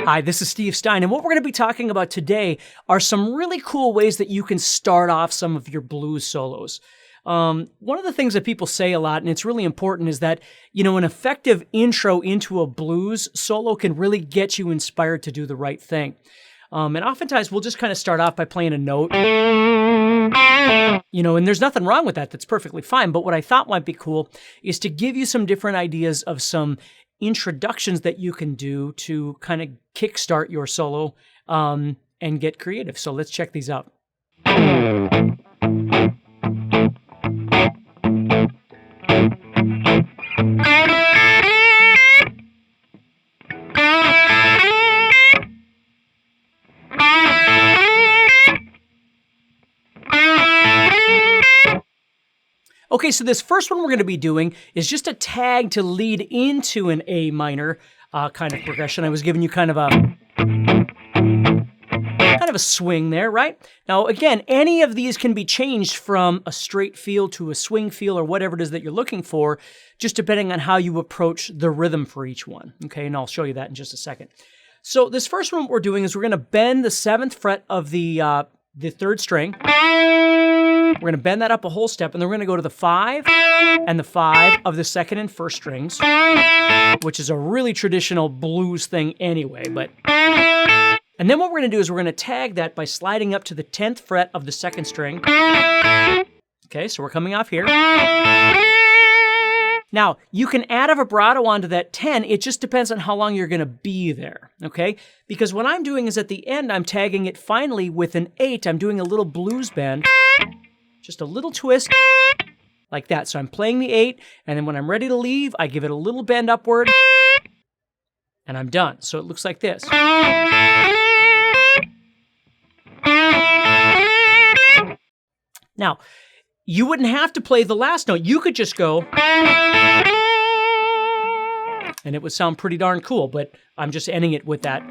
Hi, this is Steve Stine, and what we're going to be talking about today are some really cool ways that you can start off some of your blues solos. One of the things that people say a lot, and it's really important, is that, an effective intro into a blues solo can really get you inspired to do the right thing. And oftentimes we'll just kind of start off by playing a note, and there's nothing wrong with that. That's perfectly fine. But what I thought might be cool is to give you some different ideas of some introductions that you can do to kind of kickstart your solo and get creative. So let's check these out. Okay, so this first one we're going to be doing is just a tag to lead into an A minor kind of progression. I was giving you kind of a swing there, right? Now, again, any of these can be changed from a straight feel to a swing feel or whatever it is that you're looking for, just depending on how you approach the rhythm for each one. Okay, and I'll show you that in just a second. So this first one we're doing is we're going to bend the 7th fret of the 3rd string. We're going to bend that up a whole step, and then we're going to go to the 5 and the 5 of the 2nd and 1st strings, which is a really traditional blues thing anyway. And then what we're going to do is we're going to tag that by sliding up to the 10th fret of the 2nd string. Okay, so we're coming off here. Now, you can add a vibrato onto that 10. It just depends on how long you're going to be there, okay? Because what I'm doing is at the end, I'm tagging it finally with an 8. I'm doing a little blues bend. Just a little twist, like that. So I'm playing the 8, and then when I'm ready to leave, I give it a little bend upward, and I'm done. So it looks like this. Now, you wouldn't have to play the last note. You could just go, and it would sound pretty darn cool, but I'm just ending it with that.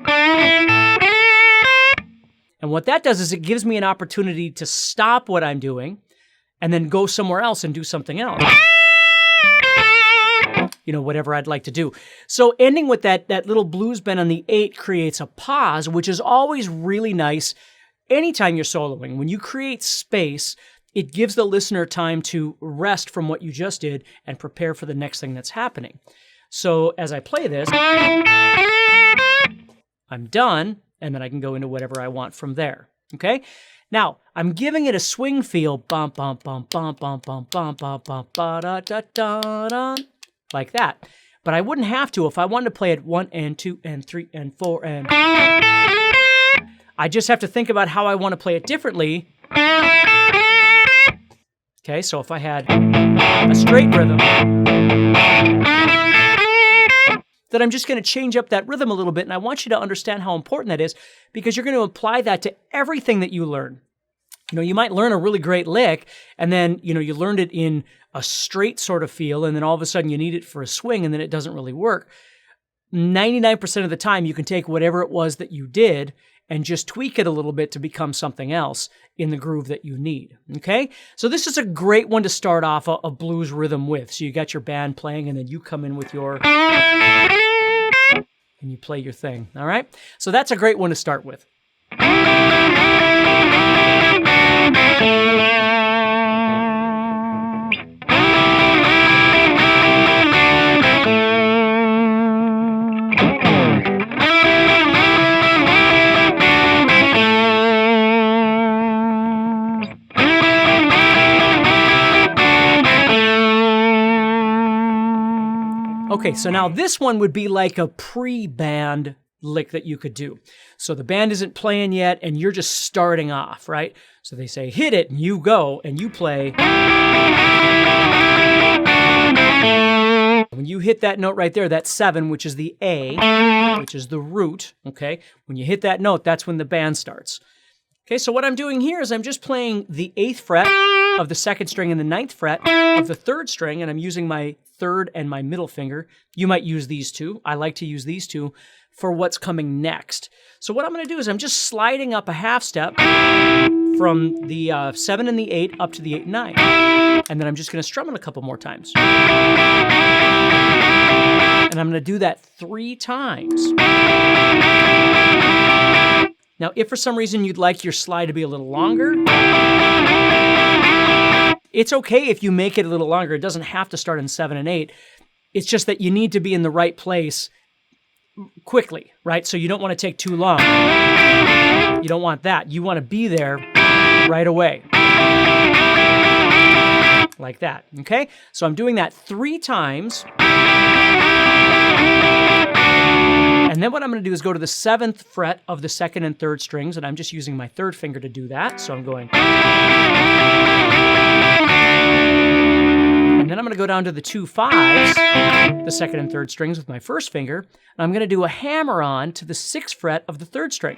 And what that does is it gives me an opportunity to stop what I'm doing and then go somewhere else and do something else. Whatever I'd like to do. So ending with that little blues bend on the 8 creates a pause, which is always really nice anytime you're soloing. When you create space, it gives the listener time to rest from what you just did and prepare for the next thing that's happening. So as I play this, I'm done, and then I can go into whatever I want from there, okay? Now, I'm giving it a swing feel, bum, bum, bum, bum, bum, bum, bum, bum, bum, ba, da, da, da, da, like that. But I wouldn't have to if I wanted to play it 1 and 2 and 3 and 4 and... I just have to think about how I want to play it differently. Okay, so if I had a straight rhythm, that I'm just going to change up that rhythm a little bit, and I want you to understand how important that is, because you're going to apply that to everything that you learn. You might learn a really great lick, and then, you learned it in a straight sort of feel, and then all of a sudden you need it for a swing, and then it doesn't really work. 99% of the time, you can take whatever it was that you did and just tweak it a little bit to become something else in the groove that you need, okay? So this is a great one to start off a blues rhythm with. So you got your band playing, and then you come in with your... and you play your thing, all right? So that's a great one to start with. Okay, so now this one would be like a pre-band lick that you could do. So the band isn't playing yet, and you're just starting off, right? So they say, hit it, and you go, and you play. When you hit that note right there, that's 7, which is the A, which is the root, okay? When you hit that note, that's when the band starts. Okay, so what I'm doing here is I'm just playing the 8th fret of the 2nd string and the 9th fret of the 3rd string, and I'm using my 3rd and my middle finger. You might use these two. I like to use these two for what's coming next. So what I'm going to do is I'm just sliding up a half step from the 7 and the 8 up to the 8 and 9. And then I'm just going to strum it a couple more times. And I'm going to do that 3 times. Now, if for some reason you'd like your slide to be a little longer, it's okay if you make it a little longer. It doesn't have to start in 7 and 8. It's just that you need to be in the right place quickly, right? So you don't want to take too long. You don't want that. You want to be there right away. Like that, okay? So I'm doing that 3 times. And then what I'm going to do is go to the 7th fret of the 2nd and 3rd strings, and I'm just using my 3rd finger to do that. So I'm going... And then I'm going to go down to the 2 5s, the 2nd and 3rd strings with my 1st finger, and I'm going to do a hammer-on to the 6th fret of the 3rd string.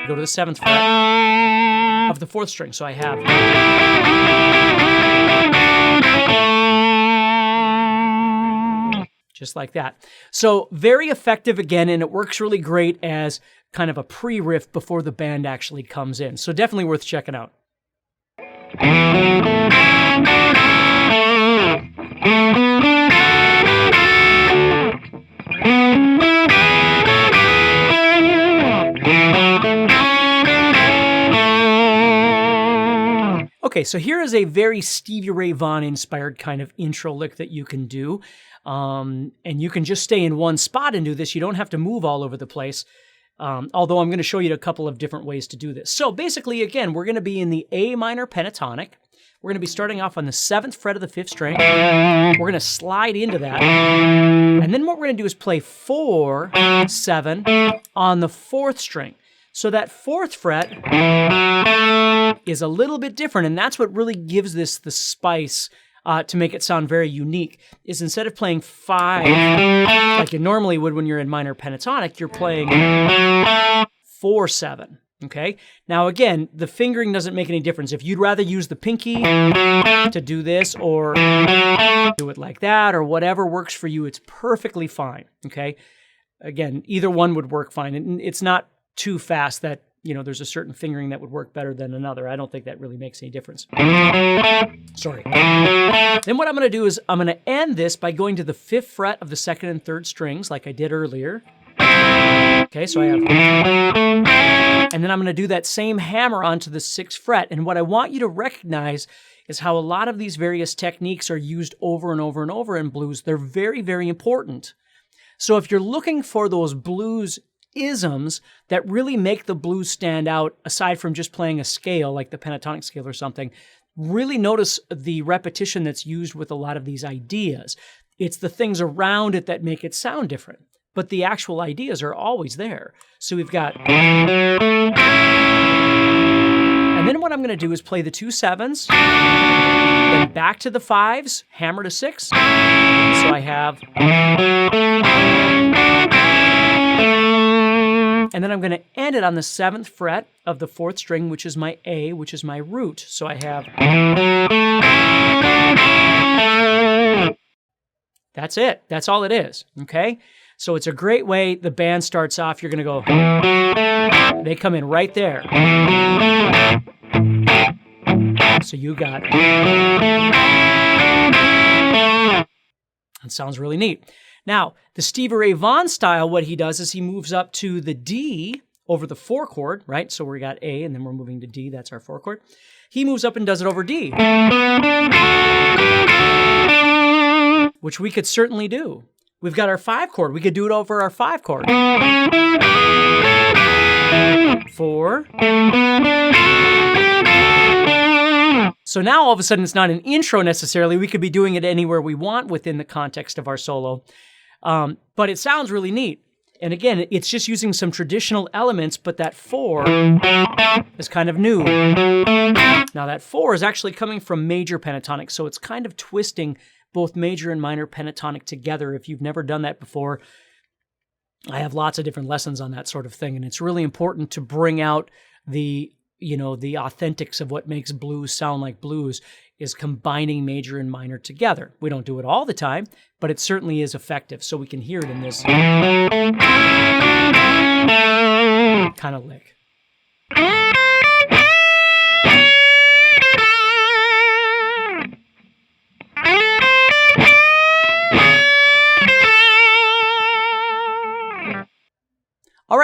Go to the 7th fret of the 4th string. So I have... Just like that. So very effective again, and it works really great as kind of a pre-riff before the band actually comes in. So definitely worth checking out. Okay, so here is a very Stevie Ray Vaughan inspired kind of intro lick that you can do. And you can just stay in one spot and do this. You don't have to move all over the place. Although I'm going to show you a couple of different ways to do this. So basically, again, we're going to be in the A minor pentatonic. We're going to be starting off on the 7th fret of the 5th string. We're going to slide into that. And then what we're going to do is play 4, 7 on the 4th string. So that 4th fret is a little bit different, and that's what really gives this the spice to make it sound very unique, is instead of playing 5 like you normally would when you're in minor pentatonic, you're playing 4, 7, okay? Now again, the fingering doesn't make any difference. If you'd rather use the pinky to do this or do it like that or whatever works for you, it's perfectly fine, okay? Again, either one would work fine. And it's not too fast that, you know, there's a certain fingering that would work better than another. I don't think that really makes any difference. Sorry. Then what I'm going to do is I'm going to end this by going to the 5th fret of the 2nd and 3rd strings like I did earlier. Okay, so I have... And then I'm going to do that same hammer onto the 6th fret. And what I want you to recognize is how a lot of these various techniques are used over and over and over in blues. They're very, very important. So if you're looking for those blues isms that really make the blues stand out, aside from just playing a scale like the pentatonic scale or something, really notice the repetition that's used with a lot of these ideas. It's the things around it that make it sound different, but the actual ideas are always there. So we've got... And then what I'm going to do is play the 2 7s, then back to the 5s, hammer to 6. So I have... And then I'm going to end it on the 7th fret of the 4th string, which is my A, which is my root. So I have... That's it. That's all it is, okay? So it's a great way. The band starts off, you're going to go... They come in right there. So you got... That sounds really neat. Now, the Stevie Ray Vaughan style, what he does is he moves up to the D over the 4 chord, right? So we got A, and then we're moving to D. That's our 4 chord. He moves up and does it over D, which we could certainly do. We've got our 5 chord. We could do it over our 5 chord. 4. So now all of a sudden it's not an intro necessarily. We could be doing it anywhere we want within the context of our solo. But it sounds really neat. And again, it's just using some traditional elements, but that 4 is kind of new. Now that 4 is actually coming from major pentatonic, so it's kind of twisting both major and minor pentatonic together. If you've never done that before, I have lots of different lessons on that sort of thing, and it's really important to bring out the, you know, the authentics of what makes blues sound like blues is combining major and minor together. We don't do it all the time, but it certainly is effective, so we can hear it in this kind of lick.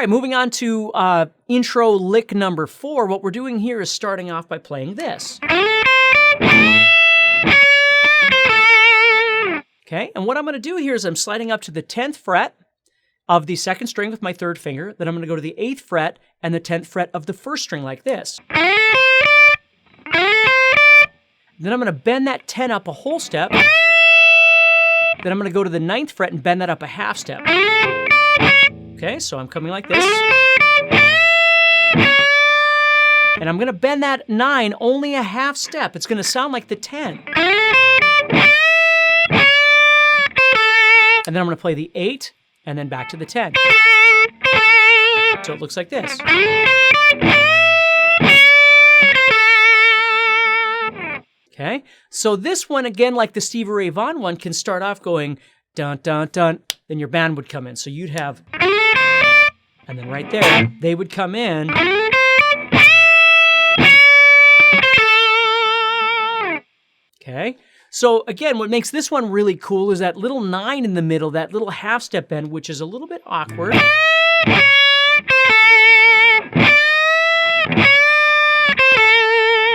right, moving on to intro lick number 4. What we're doing here is starting off by playing this. Okay, and what I'm going to do here is I'm sliding up to the 10th fret of the second string with my third finger. Then I'm going to go to the 8th fret and the 10th fret of the first string like this. Then I'm going to bend that 10 up a whole step. Then I'm going to go to the 9th fret and bend that up a half step. Okay, so I'm coming like this. And I'm going to bend that 9 only a half step. It's going to sound like the 10. And then I'm going to play the 8 and then back to the 10. So it looks like this. Okay, so this one, again, like the Stevie Ray Vaughan one, can start off going dun, dun, dun, then your band would come in. So you'd have, and then right there, they would come in. Okay, so again, what makes this one really cool is that little 9 in the middle, that little half step bend, which is a little bit awkward.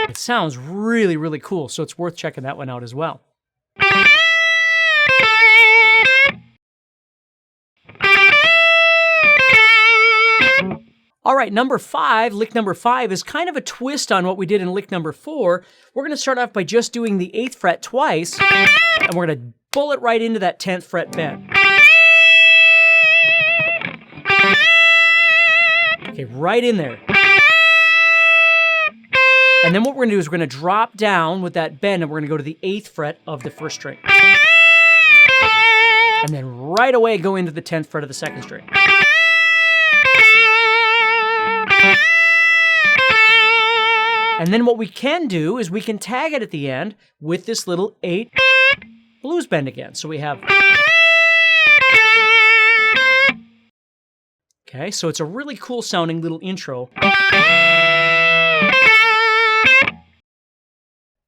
It sounds really, really cool, so it's worth checking that one out as well. All right, number 5, lick number 5 is kind of a twist on what we did in lick number 4. We're going to start off by just doing the 8th fret twice, and we're going to bullet right into that 10th fret bend. Okay, right in there. And then what we're going to do is we're going to drop down with that bend, and we're going to go to the 8th fret of the first string. And then right away go into the 10th fret of the second string. And then what we can do is we can tag it at the end with this little 8 blues bend again. So we have... Okay, so it's a really cool sounding little intro.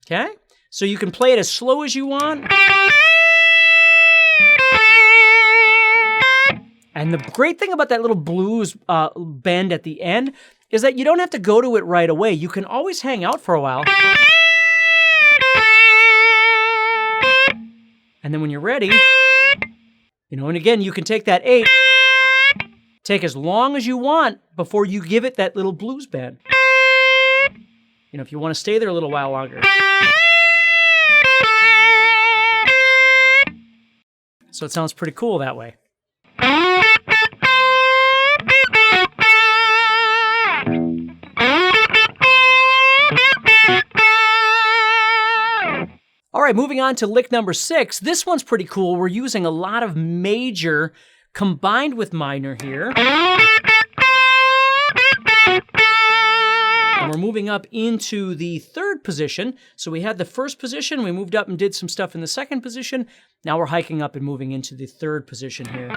Okay, so you can play it as slow as you want. And the great thing about that little blues bend at the end is that you don't have to go to it right away. You can always hang out for a while. And then when you're ready, and again, you can take that 8, take as long as you want before you give it that little blues bend. If you want to stay there a little while longer. So it sounds pretty cool that way. All right, moving on to lick number 6. This one's pretty cool. We're using a lot of major combined with minor here. And we're moving up into the 3rd position. So we had the 1st position, we moved up and did some stuff in the 2nd position. Now we're hiking up and moving into the 3rd position here.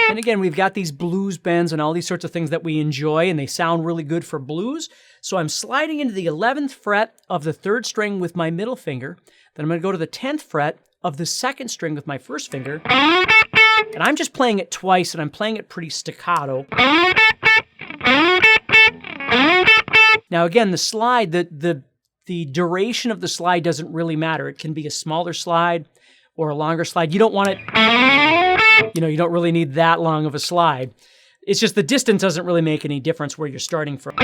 And again, we've got these blues bends and all these sorts of things that we enjoy, and they sound really good for blues. So I'm sliding into the 11th fret of the 3rd string with my middle finger. Then I'm going to go to the 10th fret of the 2nd string with my first finger. And I'm just playing it twice, and I'm playing it pretty staccato. Now again, the slide, the duration of the slide doesn't really matter. It can be a smaller slide or a longer slide. You don't want it, you don't really need that long of a slide. It's just the distance doesn't really make any difference where you're starting from.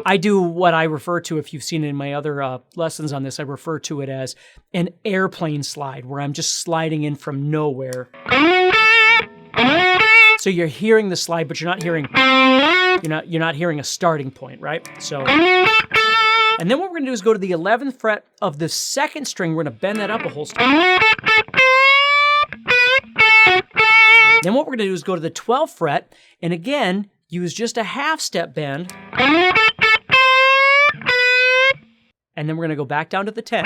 I do what I refer to, if you've seen it in my other lessons on this, I refer to it as an airplane slide, where I'm just sliding in from nowhere. So you're hearing the slide, but you're not hearing a starting point, right? So, and then what we're going to do is go to the 11th fret of the 2nd string. We're going to bend that up a whole step. Then what we're going to do is go to the 12th fret, and again, use just a half step bend. And then we're going to go back down to the 10.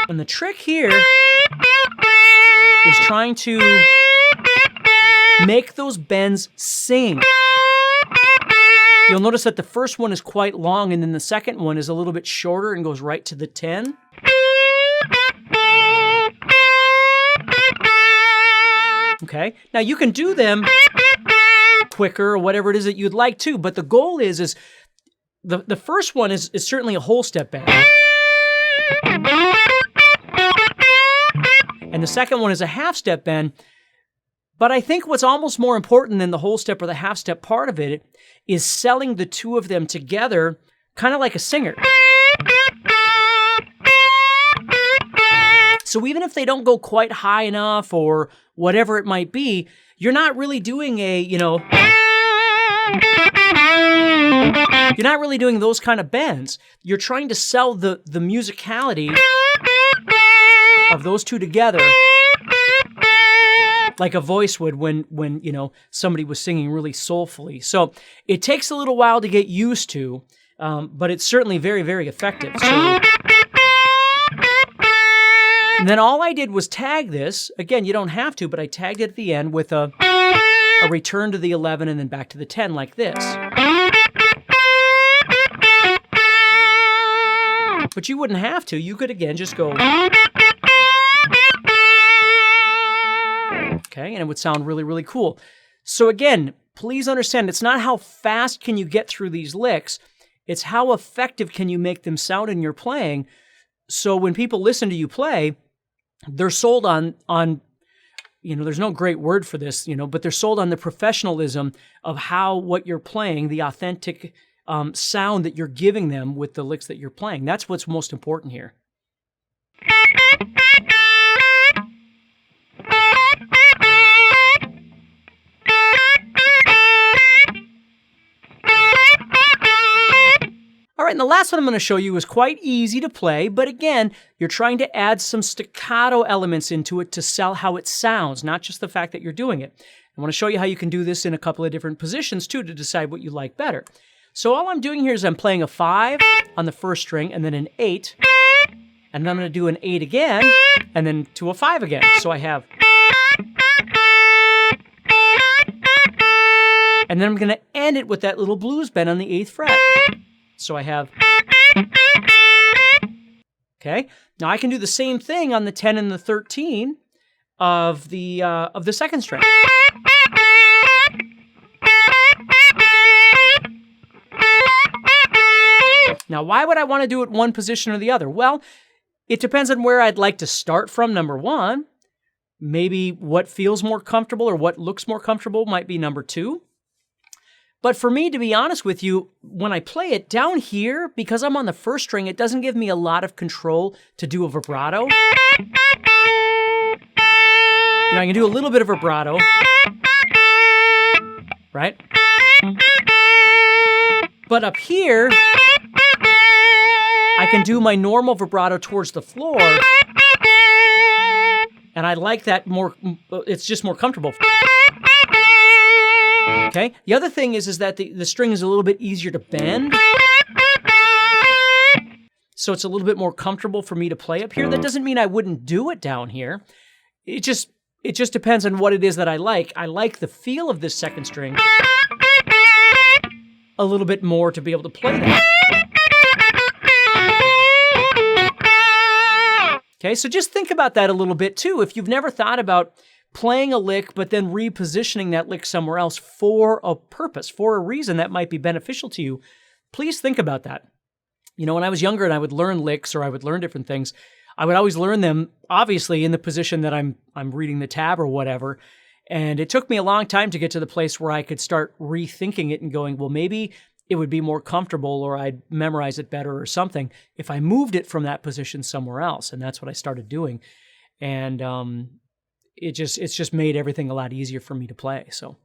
And the trick here is trying to make those bends sing. You'll notice that the first one is quite long, and then the second one is a little bit shorter and goes right to the 10. Okay? Now you can do them quicker or whatever it is that you'd like to, but the goal is the first one is certainly a whole step bend. And the second one is a half step bend. But I think what's almost more important than the whole step or the half step part of it is selling the two of them together, kind of like a singer. So even if they don't go quite high enough or whatever it might be, you're not really doing you're not really doing those kind of bends. You're trying to sell the musicality of those two together like a voice would when somebody was singing really soulfully. So it takes a little while to get used to, but it's certainly very, very effective. So, and then all I did was tag this. Again, you don't have to, but I tagged it at the end with a return to the 11 and then back to the 10 like this. But you wouldn't have to. You could, again, just go... Okay, and it would sound really, really cool. So again, please understand, it's not how fast can you get through these licks, it's how effective can you make them sound in your playing. So when people listen to you play, they're sold on there's no great word for this, but they're sold on the professionalism of how what you're playing, the authentic sound that you're giving them with the licks that you're playing. That's what's most important here. All right, and the last one I'm going to show you is quite easy to play, but again, you're trying to add some staccato elements into it to sell how it sounds, not just the fact that you're doing it. I want to show you how you can do this in a couple of different positions, too, to decide what you like better. So all I'm doing here is I'm playing a 5 on the first string, and then an 8, and then I'm going to do an 8 again, and then to a 5 again. So I have... And then I'm going to end it with that little blues bend on the 8th fret. So I have... Okay, now I can do the same thing on the 10 and the 13 of the second string. Now, why would I want to do it one position or the other? Well, it depends on where I'd like to start from, number one. Maybe what feels more comfortable or what looks more comfortable might be number two. But for me, to be honest with you, when I play it down here, because I'm on the first string, it doesn't give me a lot of control to do a vibrato. I can do a little bit of vibrato, right? But up here, I can do my normal vibrato towards the floor, and I like that more, it's just more comfortable. Okay. The other thing is that the string is a little bit easier to bend. So it's a little bit more comfortable for me to play up here. That doesn't mean I wouldn't do it down here. It just depends on what it is that I like. I like the feel of this second string a little bit more to be able to play that. Okay, so just think about that a little bit too. If you've never thought about playing a lick, but then repositioning that lick somewhere else for a purpose, for a reason that might be beneficial to you, please think about that. When I was younger and I would learn licks or I would learn different things, I would always learn them, obviously, in the position that I'm reading the tab or whatever. And it took me a long time to get to the place where I could start rethinking it and going, well, maybe it would be more comfortable or I'd memorize it better or something if I moved it from that position somewhere else. And that's what I started doing. And it's just made everything a lot easier for me to play. So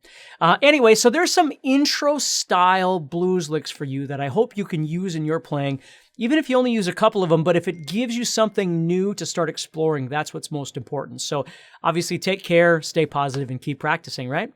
anyway, so there's some intro style blues licks for you that I hope you can use in your playing, even if you only use a couple of them. But if it gives you something new to start exploring, that's what's most important. So obviously take care, stay positive, and keep practicing, right?